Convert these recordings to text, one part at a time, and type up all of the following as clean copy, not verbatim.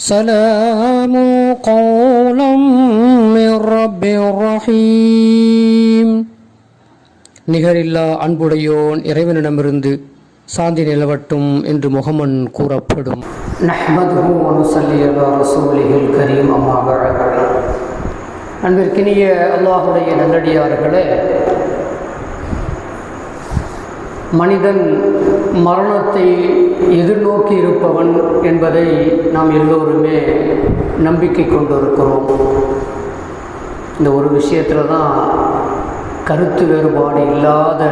سلام قولا من رب رحيم. நிகரில்லா அன்புடையோன் இறைவனிடமிருந்து சாந்தி நிலவட்டும் என்று முகமன் கூறப்படும். நஹ்மதுஹு வ நுஸல்லி அலா ரசூலிஹில் கரீம். அம்மா பஅத். அன்பிற்கினிய அல்லாஹுடைய நல்லடியார்களே, மனிதன் மரணத்தை எதிர்நோக்கி இருப்பவன் என்பதை நாம் எல்லோருமே நம்பிக்கை கொண்டிருக்கிறோம். இந்த ஒரு விஷயத்தில் தான் கருத்து வேறுபாடு இல்லாத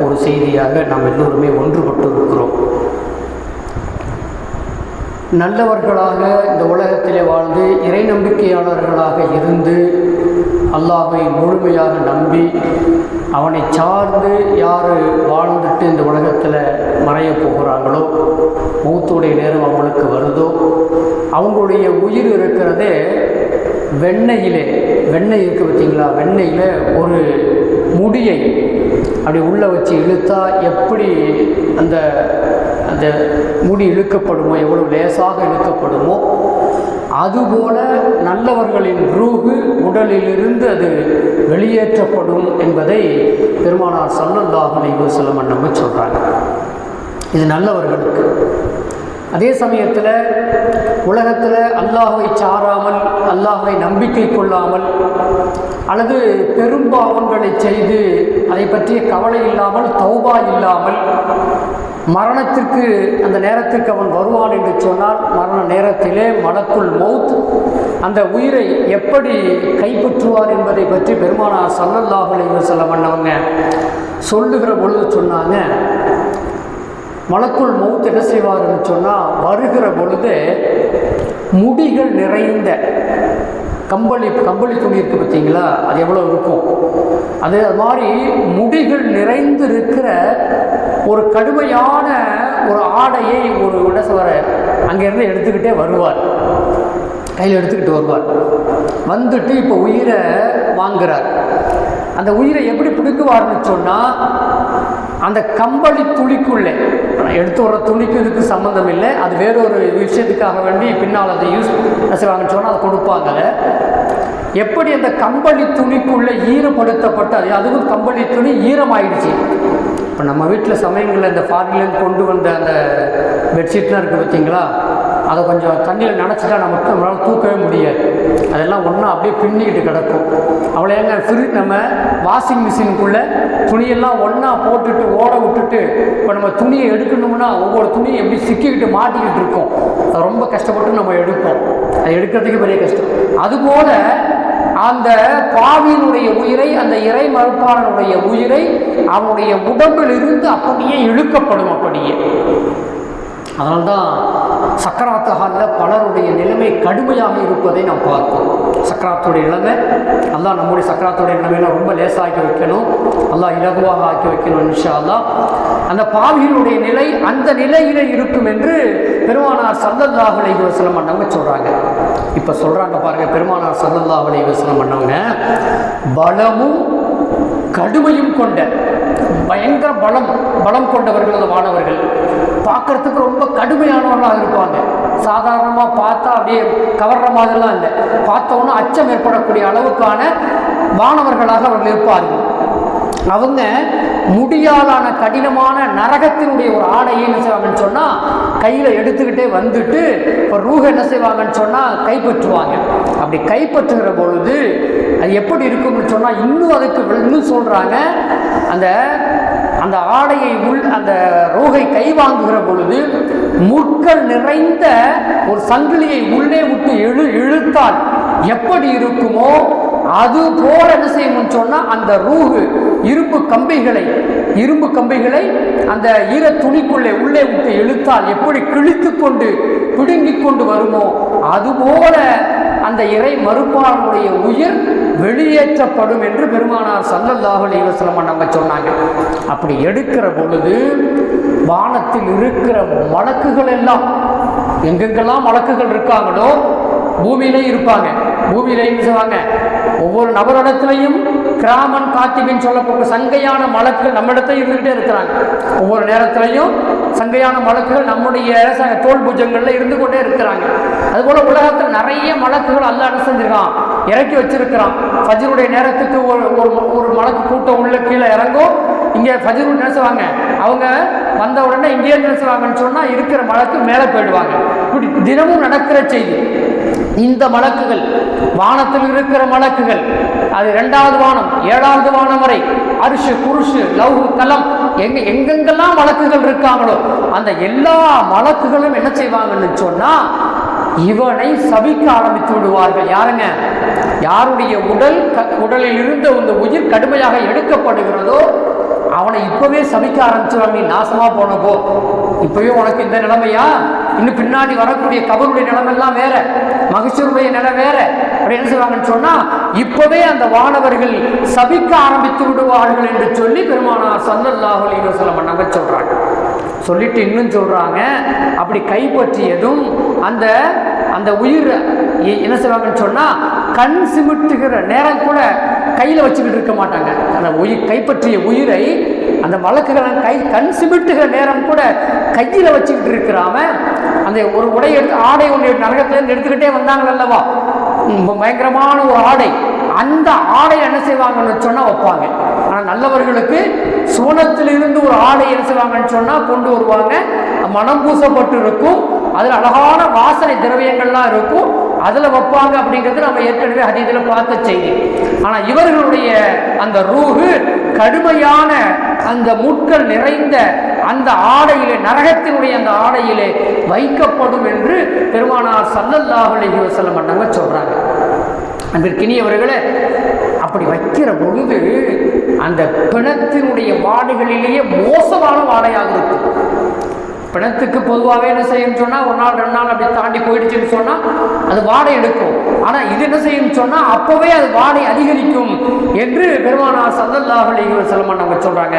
ஒரு செய்தியாக நாம் எல்லோருமே ஒன்றுபட்டு இருக்கிறோம். நல்லவர்களாக இந்த உலகத்திலே வாழ்ந்து இறை நம்பிக்கையாளர்களாக இருந்து அல்லாஹ்வை முழுமையாக நம்பி அவனை சார்ந்து யார் வாழ்ந்துட்டு இந்த உலகத்தில் மறைய போகிறாங்களோ, மௌத்துடைய நேரம் அவங்களுக்கு வருதோ, அவங்களுடைய உயிர் இருக்கிறதே வெண்ணெய் இருக்குது பார்த்தீங்களா, வெண்ணெயில் ஒரு முடியை அப்படி உள்ளே வச்சு இழுத்தா எப்படி அந்த அந்த முடி இழுக்கப்படுமோ, எவ்வளோ லேசாக இழுக்கப்படுமோ, அதுபோல நல்லவர்களின் ரூஹு உடலிலிருந்து அது வெளியேற்றப்படும் என்பதை பெருமானார் ஸல்லல்லாஹு அலைஹி வஸல்லம் நம்ம சொல்கிறாங்க. இது நல்லவர்களுக்கு. அதே சமயத்தில் உலகத்தில் அல்லாஹ்வை சாராமல், அல்லாஹ்வை நம்பிக்கை கொள்ளாமல், அல்லது பெரும்பாவங்களை செய்து அதை பற்றிய கவலை இல்லாமல், தௌபா இல்லாமல், மரணத்திற்கு அந்த நேரத்திற்கு அவன் வருவான் என்று சொன்னால், மரண நேரத்திலே மலக்குல் மௌத் அந்த உயிரை எப்படி கைப்பற்றுவார் என்பதை பற்றி பெருமானார் ஸல்லல்லாஹு அலைஹி வஸல்லம் அவங்க சொல்லுகிற பொழுது சொன்னாங்க, மலக்குல் மௌத் என்ன செய்வார்னு சொன்னால், வருகிற பொழுது முடிகள் நிறைந்த கம்பளி துணி இருக்குது பார்த்தீங்களா, அது எவ்வளோ இருக்கும், அது மாதிரி முடிகள் நிறைந்து இருக்கிற ஒரு கடுமையான ஒரு ஆடையை ஒரு இடசவர அங்கேருந்து எடுத்துக்கிட்டே வருவார், கையில் எடுத்துக்கிட்டு வருவார். வந்துட்டு இப்போ உயிரை வாங்குறார். அந்த உயிரை எப்படி பிடிக்குவார்னு சொன்னால், அந்த கம்பளி துணிக்குள்ளே எடுத்து வர துணிக்கு இதுக்கு சம்மந்தம் இல்லை, அது வேறொரு விஷயத்துக்காக வேண்டி பின்னால் அதை யூஸ் செய்வாங்கன்னு சொன்னால் அதை கொடுப்பாங்க. எப்படி அந்த கம்பளி துணிக்குள்ளே ஈரப்படுத்தப்பட்டு, அதுவும் கம்பளி துணி ஈரமாயிடுச்சு. இப்போ நம்ம வீட்டில் சமயங்களில் இந்த ஃபாரின்லேருந்து கொண்டு வந்த அந்த பெட்ஷீட்லாம் இருக்குது பார்த்தீங்களா, அதை கொஞ்சம் தண்ணியில் நனைச்சிட்டா நம்மளால் தூக்கவே முடியாது. அதெல்லாம் ஒன்றா அப்படியே பின்னிக்கிட்டு கிடக்கும். அவ்வளோ எங்க நம்ம வாஷிங் மிஷினுக்குள்ளே துணியெல்லாம் ஒன்றா போட்டுட்டு ஓட விட்டுட்டு இப்போ நம்ம துணியை எடுக்கணும்னா ஒவ்வொரு துணியும் எப்படி சிக்கிக்கிட்டு மாட்டிக்கிட்டு இருக்கோம். அது ரொம்ப கஷ்டப்பட்டு நம்ம எடுப்போம். அது எடுக்கிறதுக்கு பெரிய கஷ்டம். அதுபோல் அந்த பாவியினுடைய உயிரை, அந்த இறை மறுப்பாளனுடைய உயிரை அவனுடைய உடம்பில் இருந்து அப்படியே இழுக்கப்படும். அப்படியே அதனால்தான் சக்கராத்து ஹாலில் பலருடைய நிலைமை கடுமையாக இருப்பதை நாம் பார்ப்போம். சக்கராத்துடைய நிலைமை அல்லாஹ் நம்முடைய சக்கராத்துடைய நிலைமையெல்லாம் ரொம்ப லேசாக்கி வைக்கணும், அல்லாஹ் இலகுவாக ஆக்கி வைக்கணும் இன்ஷா அல்லாஹ். அந்த பாவிகளுடைய நிலை அந்த நிலையிலே இருக்கும் என்று பெருமானார் ஸல்லல்லாஹு அலைஹி வஸல்லம் அண்ணவங்க சொல்கிறாங்க. இப்போ சொல்கிறாங்க பாருங்கள், பெருமானார் ஸல்லல்லாஹு அலைஹி வஸல்லம் அண்ணவங்க பலமும் கடுமையும் கொண்ட பயங்கர பலம் கொண்டவர்கள் அந்த வானவர்கள். பார்க்கறதுக்கு ரொம்ப கடுமையானவர்களாக இருப்பாங்க. சாதாரணமாக பார்த்தா அப்படியே கவர்ற மாதிரிலாம் இல்லை, பார்த்தோன்னா அச்சம் ஏற்படக்கூடிய அளவுக்கான வானவர்களாக அவர்கள் இருப்பார்கள். அவங்க முடியாலான கடினமான நரகத்தினுடைய ஒரு ஆடையை என்ன செய்வாங்கன்னு சொன்னால் கையில் எடுத்துக்கிட்டே வந்துட்டு இப்போ ரூஹ என்ன செய்வாங்கன்னு சொன்னால் கைப்பற்றுவாங்க. அப்படி கைப்பற்றுகிற பொழுது அது எப்படி இருக்கும்னு சொன்னால், இன்னும் சொல்கிறாங்க, அந்த ஆடையை அந்த ரூஹை கை வாங்குகிற பொழுது முட்கள் நிறைந்த ஒரு சங்கிலியை உள்ளே விட்டு இழுத்தால் எப்படி இருக்குமோ அது போல என்ன செய்யணும்னு சொன்னால், அந்த ரூஹு இரும்பு கம்பிகளை அந்த ஈர துணிக்குள்ளே உள்ளே விட்டு இழுத்தால் எப்படி கிழித்து கொண்டு பிடுங்கிக் கொண்டு வருமோ அதுபோல அந்த இறை மறுப்பாளனுடைய உயிர் வெளியேற்றப்படும் என்று பெருமானார் ஸல்லல்லாஹு அலைஹி வஸல்லம் நம்ம சொன்னாங்க. அப்படி எடுக்கிற பொழுது வானத்தில் இருக்கிற மலக்குகள் எல்லாம், எங்கெங்கெல்லாம் மலக்குகள் இருக்காங்களோ பூமியிலே இருப்பாங்க. பூமியிலே செய்வாங்க, ஒவ்வொரு நபரிடத்திலையும் கிராமன் காத்திபின் சொல்லப்பட்ட சங்கையான மலக்குகள் நம்மிடத்தில் இருந்துகிட்டே இருக்கிறாங்க. ஒவ்வொரு நேரத்திலையும் சங்கையான மலக்குகள் நம்முடைய தோல் பூஜங்களில் இருந்து கொண்டே இருக்கிறாங்க. அதுபோல உலகத்தில் நிறைய மலக்குகள் அல்லாஹ் என்ன செஞ்சிருக்கான், இறக்கி வச்சிருக்கிறான். ஃபஜ்ருடைய நேரத்துக்கு ஒரு மலக்கு கூட்டம் உள்ள கீழே இறங்கும். இங்கே ஃபஜ்ரு நினைச்சுவாங்க, அவங்க வந்த உடனே இங்கேயே நினைச்சுவாங்கன்னு சொன்னால் இருக்கிற மலக்கு மேலே போயிடுவாங்க. இப்படி தினமும் நடக்கிற செய்தி. இந்த மலக்குகள் வானத்தில் இருக்கிற மலக்குகள், அது 2வது வானம் 7வது வானம் வரை அரிஷு குருஷு லவ்ஹு கலம் எங்கெங்கெல்லாம் மலக்குகள் இருக்காங்களோ அந்த எல்லா மலக்குகளும் என்ன செய்வாங்கன்னு சொன்னா இவனை சபிக்க ஆரம்பித்து விடுவார்கள். யாருங்க? யாருடைய உடலில் இருந்த இந்த உயிர் கடுமையாக எடுக்கப்படுகிறதோ அவனை இப்பவே சபிக்க ஆரம்பிச்சுவாங்க. நீ நாசமா போனப்போ இப்பவே உனக்கு இந்த நிலைமையா, இன்னும் பின்னாடி வரக்கூடிய கபருடைய நிலைமெல்லாம் வேற, மகிழ்ச்சியுடைய நிலை வேற. அப்படி என்ன செய்வாங்கன்னு சொன்னா இப்பவே அந்த வானவர்கள் சபிக்க ஆரம்பித்து விடுவார்கள் என்று சொல்லி பெருமானார் ஸல்லல்லாஹு அலைஹி வஸல்லம் நம்ப சொல்றாங்க. சொல்லிட்டு இன்னும் சொல்றாங்க, அப்படி கைப்பற்றியதும் அந்த உயிர் என்ன செய்வாங்கன்னு சொன்னா கண் சிமிட்டுகிற நேரம் கூட கையில் வச்சுக்கிட்டு இருக்க மாட்டாங்க. அந்த கைப்பற்றிய உயிரை அந்த மலக்குகளை கண் சிமிட்டுகிற நேரம் கூட கையில் வச்சுக்கிட்டு இருக்கிறாம அந்த ஒரு உடை எடுத்து ஆடை ஒன்று நரகத்திலேருந்து எடுத்துக்கிட்டே வந்தாங்க அல்லவா, பயங்கரமான ஒரு ஆடை. அந்த ஆடை என்ன செய்வாங்கன்னு சொன்னா வைப்பாங்க. ஆனால் நல்லவர்களுக்கு சோனத்திலிருந்து ஒரு ஆடை என்ன செய்வாங்கன்னு சொன்னா கொண்டு வருவாங்க. மனம் பூசப்பட்டு இருக்கும், அதில் அழகான வாசனை திரவியங்கள்லாம் இருக்கும், அதில் வைப்பாங்க. அப்படிங்கிறது நம்ம ஏற்கனவே ஹதீஸில் பார்த்த செய்தி. ஆனால் இவர்களுடைய அந்த ரூஹு கடுமையான அந்த முட்கள் நிறைந்த அந்த ஆடையிலே, நரகத்தினுடைய அந்த ஆடையிலே வைக்கப்படும் என்று பெருமானார் ஸல்லல்லாஹு அலைஹி வஸல்லம் அண்ணங்க சொல்றாங்க. அன்பிற்கினியவர்களே, அப்படி வைக்கிற பொழுது அந்த பிணத்தினுடைய வாடைகளிலேயே மோசமான வாடையாக இருக்கும். பிணத்துக்கு பொதுவாகவே என்ன செய்யும் சொன்னால் ஒரு நாள் 2 நாள் அப்படி தாண்டி போயிடுச்சுன்னு சொன்னால் அது வாடை எடுக்கும். ஆனால் இது என்ன செய்யும் சொன்னால் அப்போவே அது வாடை அதிகரிக்கும் என்று பெருமானார் ஸல்லல்லாஹு அலைஹி வஸல்லம் அவங்க சொல்கிறாங்க.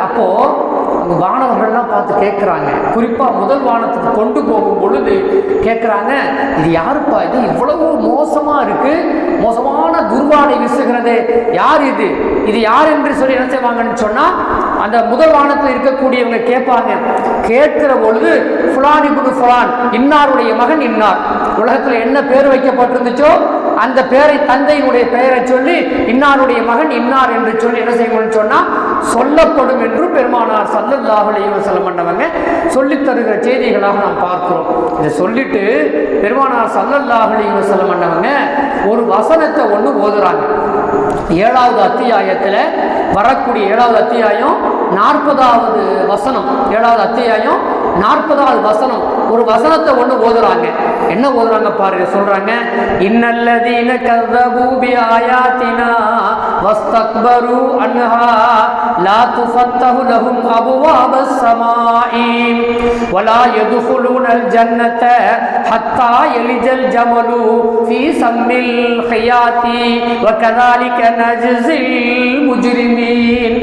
அப்போது வானவர்கள்லாம் பார்த்து கேட்குறாங்க. குறிப்பாக முதல் வானத்துக்கு கொண்டு போகும் பொழுது கேட்குறாங்க, இது யாருப்பா, இது இவ்வளவு மோசமாக இருக்குது, மோசமான துர்வாடை வீசுகிறது, யார் இது, இது யார் என்று சொல்லி என்ன செய்வாங்கன்னு சொன்னால் அந்த முதல் வானத்தில் இருக்கக்கூடியவங்க கேட்பாங்க. கேட்கிற பொழுது ஃபுலான் இப்னு ஃபுலான், இன்னாருடைய மகன் இன்னார், உலகத்தில் என்ன பேர் வைக்கப்பட்டிருந்துச்சோ அந்த பேரை, தந்தையினுடைய பெயரை சொல்லி இன்னாருடைய மகன் இன்னார் என்று சொல்லி என்ன செய்யணும்னு சொன்னால் சொல்லப்படும் என்று பெருமானார் ஸல்லல்லாஹு அலைஹி வஸல்லம் அண்ணவங்க சொல்லித் தருகிற செய்திகளாக நாம் பார்க்கிறோம். இதை சொல்லிட்டு பெருமானார் ஸல்லல்லாஹு அலைஹி வஸல்லம் அண்ணவங்க ஒரு வசனத்தை ஒன்று ஓதுறாங்க. 7வது அத்தியாயத்தில் வரக்கூடிய 7வது அத்தியாயம் 40வது வசனம், 7வது அத்தியாயம் 40வது வசனம், ஒரு வசனத்தை ஒன்று ஓதுறாங்க. என்ன ஓதுறாங்க பாருங்க. சொல்றாங்க, இன்னல்லதீன கஸபூ பிஆயாத்தினா வஸ்தக்பரு அன்ஹா லா துஃபத்தஹு லஹும் அபுவாபஸ் ஸமாஇ வலா யதுகுலூனல் ஜன்னத ஹத்தா யலிஜல் ஜமலு ஃபீ சம்மில் ஹியாத்தி வகதாலிக நஜ்ஸில் முஜ்ரிமீன்.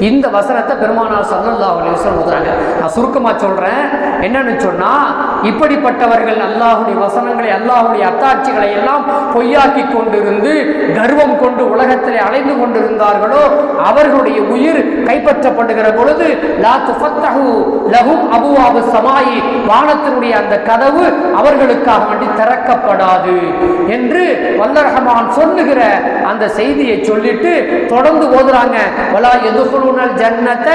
இந்த வசனத்தை பெருமானார் ஸல்லல்லாஹு அலைஹி வஸல்லம் ஓதுறாங்க. நான் சுருக்கமாக சொல்றேன். என்னன்னு சொன்னா, இப்படிப்பட்டவர்கள் அல்லாஹ்வுடைய வசனங்களை, அல்லாஹ்வுடைய அத்தாட்சிகளை எல்லாம் பொய்யாக்கி கொண்டிருந்து கர்வம் கொண்டு உலகத்திலே அலைந்து கொண்டிருந்தார்களோ அவர்களுடைய உயிர் கைப்பற்றப்படுகிற பொழுது லா துஃபத்தஹு லஹும் அபுவாபு ஸமாஇ, வானத்தினுடைய அந்த கதவு அவர்களுக்காக வேண்டி திறக்கப்படாது என்று வல்ல ரஹ்மான் சொல்லுகிற அந்த செய்தியை சொல்லிட்டு தொடர்ந்து ஓதுறாங்க. வலா யதுகுலூனல் ஜன்னத,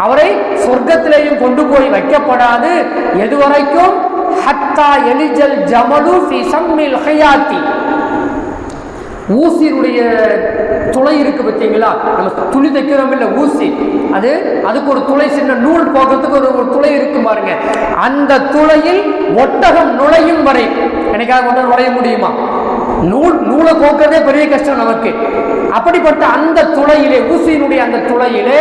அவரை சொர்க்கத்திலேயும் கொண்டு போய் வைக்கப்படாது. எதுவரைக்கும்? ஹத்தா எலிஜல் ஜமலு ஃபி சம்மில் ஹயாத்தி, ஊசியினுடைய துளை இருக்கு பார்த்தீங்களா, நம்ம துணி தைக்கிறோம் இல்லை ஊசி, அதுக்கு ஒரு துளை, சின்ன நூல் போகிறதுக்கு ஒரு துளை இருக்கு பாருங்க, அந்த துளையில் ஒட்டகம் நுழையும் வரை எனக்காக ஒன்றும் நுழைய முடியுமா? நூலை கோக்கிறதே பெரிய கஷ்டம் நமக்கு. அப்படிப்பட்ட அந்த துளையிலே, ஊசியினுடைய அந்த துளையிலே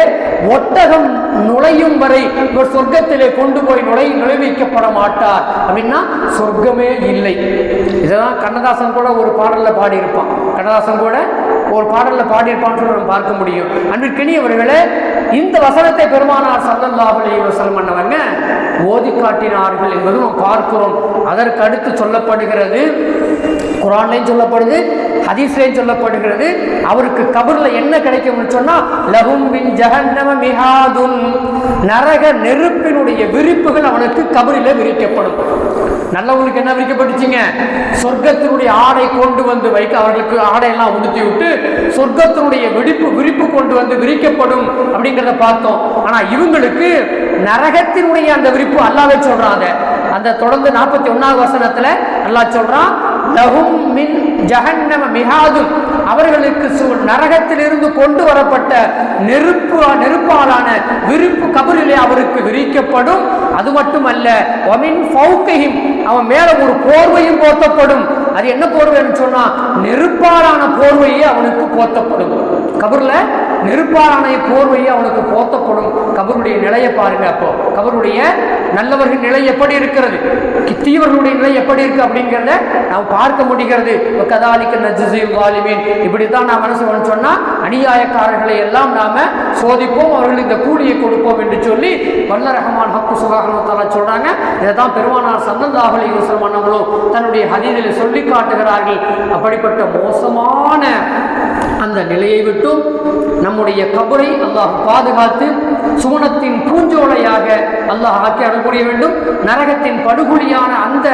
ஒட்டகம் நுழையும் வரை இவர் சொர்க்கத்திலே கொண்டு போய் நுழைவிக்கப்பட மாட்டார். அப்படின்னா சொர்க்கமே இல்லை. இதெல்லாம் கண்ணதாசன் கூட ஒரு பாடலில் பாடியிருப்பான். கண்ணதாசன் கூட ஒரு பாடலில் பாடியிருப்பான்னு சொல்லி நம்ம பார்க்க முடியும். அன்பிற்கினியவர்களே, இந்த வசனத்தை பெருமானார் ஸல்லல்லாஹு அலைஹி வஸல்லம் அவங்க ஓதி காட்டினார்கள் என்பது நாம் பார்க்கிறோம். அதற்கு அடுத்து சொல்லப்படுகிறது, குர்ஆன்லையும் சொல்லப்படுது, ஹதீஸ்லையும் சொல்லப்படுகிறது, அவருக்கு கபர்ல என்ன கிடைக்கும்னு சொன்னா லஹும் மின் ஜஹன்னம மிஹாதுன், நரக நெருப்பினுடைய விரிப்புகள் அவனுக்கு கபரில விரிக்கப்படும். நல்லவங்களுக்கு என்ன விரிக்கப்பட்டுச்சுங்க? சொர்க்கத்தினுடைய ஆடை கொண்டு வந்து வைக்க, அவர்களுக்கு ஆடையெல்லாம் உடுத்தி விட்டு சொர்க்கத்தினுடைய விரிப்பு கொண்டு வந்து விரிக்கப்படும் அப்படிங்கிறத பார்த்தோம். ஆனா இவங்களுக்கு நரகத்தினுடைய அந்த விரிப்பு அல்லாஹ்வே சொல்றாங்க. அந்த தொடர்ந்து 41வது வசனத்துல அல்லாஹ் சொல்றான், லஹும் மின் ஜஹன்னம மிஹாதுன், அவர்களுக்கு நரகத்திலிருந்து கொண்டு வரப்பட்ட நெருப்பாலான விரிப்பு கபரிலே அவருக்கு விரிக்கப்படும். அது மட்டுமல்ல, வமின் ஃபௌகைஹிம், அவன் மேல ஒரு போர்வையும் போர்த்தப்படும். அது என்ன போர்வைன்னு சொன்னா நெருப்பாலான போர்வையே அவனுக்கு போர்த்தப்படும். கபர்ல நெருப்பாலான போர்வையே அவனுக்கு போர்த்தப்படும். கபருடைய நிலையை பாருங்க. அப்போ கபருடைய நல்லவர்கள் நிலை எப்படி இருக்கிறது, தீவர்களுடைய நிலை எப்படி இருக்கு அப்படிங்கிறத நாம் பார்க்க முடிகிறது. கதாலிக்க நஜ்ஸில் வாலிமீன், இப்படித்தான் நாம் மனசு சொன்னா அநியாயக்காரர்களை எல்லாம் நாம சோதிப்போம், அவர்களுக்கு இந்த கூலியை கொடுப்போம் என்று சொல்லி வல்ல ரஹ்மான் ஹக்கு சுப்ஹானஹு வ தஆலா சொல்றாங்க. இதைத்தான் பெருமானார் ஸல்லல்லாஹு அலைஹி வஸல்லம் அவர்களும் தன்னுடைய ஹதீஸில் சொல்லி காட்டுகிறார்கள். அப்படிப்பட்ட மோசமான அந்த நிலையை விட்டு நம்முடைய கபரை அல்லாஹ் பாதுகாத்து சுவனத்தின் பூஞ்சோலையாக அல்லாஹ் ஆக்கி அருள் புரிய வேண்டும். நரகத்தின் படுகொலியான அந்த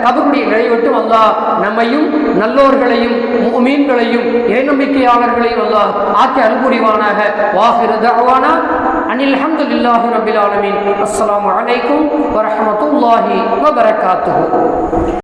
கபருடைய நிலையை விட்டு அல்லாஹ் நம்மையும் நல்லோர்களையும் முஃமின்களையும் இறைநம்பிக்கையாளர்களையும் அல்லாஹ் ஆக்கி அருள் புரிவானாக. வாஹிரு தஅவானா அனில் ஹம்துலில்லாஹி ரப்பில் ஆலமீன். அஸ்ஸலாமு அலைக்கும் வ ரஹ்மத்துல்லாஹி வ பரகாத்துஹு.